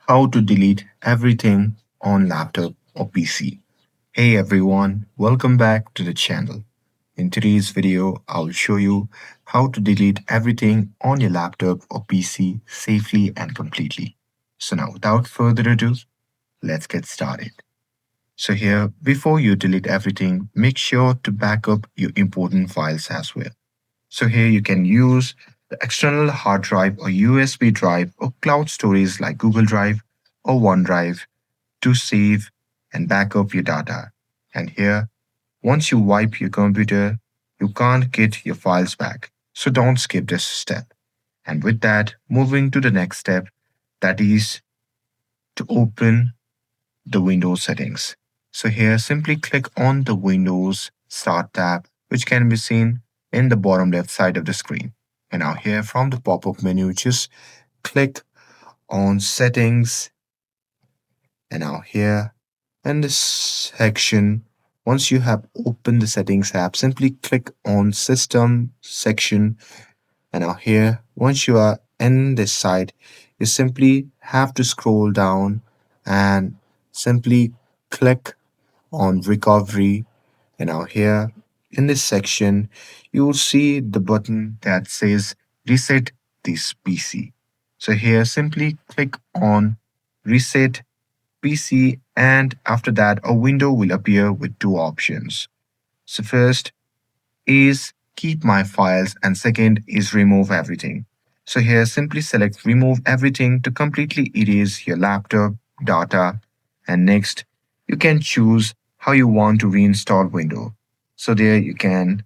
How to delete everything on laptop or PC. Hey everyone, welcome back to the channel. In today's video, I'll show you how to delete everything on your laptop or PC safely and completely. So now, without further ado, let's get started. So here, before you delete everything, make sure to back up your important files as well. So here you can use the external hard drive or USB drive or cloud storage like Google Drive or OneDrive to save and back up your data. And here, once you wipe your computer, you can't get your files back. So don't skip this step. And with that, moving to the next step, that is to open the Windows settings. So here, simply click on the Windows Start tab, which can be seen in the bottom left side of the screen. And now here from the pop-up menu, just click on Settings. And now here in this section, once you have opened the Settings tab, simply click on System section. And now here, once you are in this side, you simply have to scroll down and simply click on recovery. And now here in this section, you will see the button that says reset this PC. So here simply click on reset PC, and after that a window will appear with two options. So first is keep my files and second is remove everything. So here simply select remove everything to completely erase your laptop data, and next you can choose how you want to reinstall window. So there you can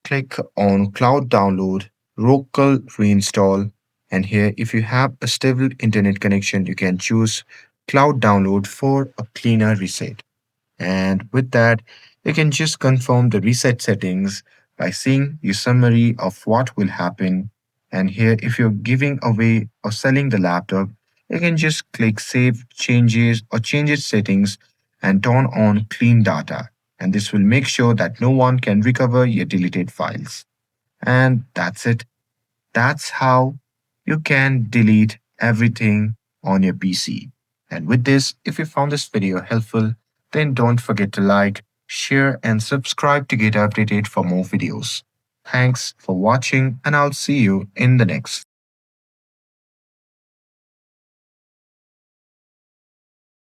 click on cloud download, local reinstall, and here if you have a stable internet connection you can choose cloud download for a cleaner reset. And with that, you can just confirm the reset settings by seeing your summary of what will happen. And here, if you're giving away or selling the laptop, you can just click Save Changes or Change its settings and turn on Clean Data. And this will make sure that no one can recover your deleted files. And that's it. That's how you can delete everything on your PC. And with this, if you found this video helpful, then don't forget to like, share, and subscribe to get updated for more videos. Thanks for watching, and I'll see you in the next.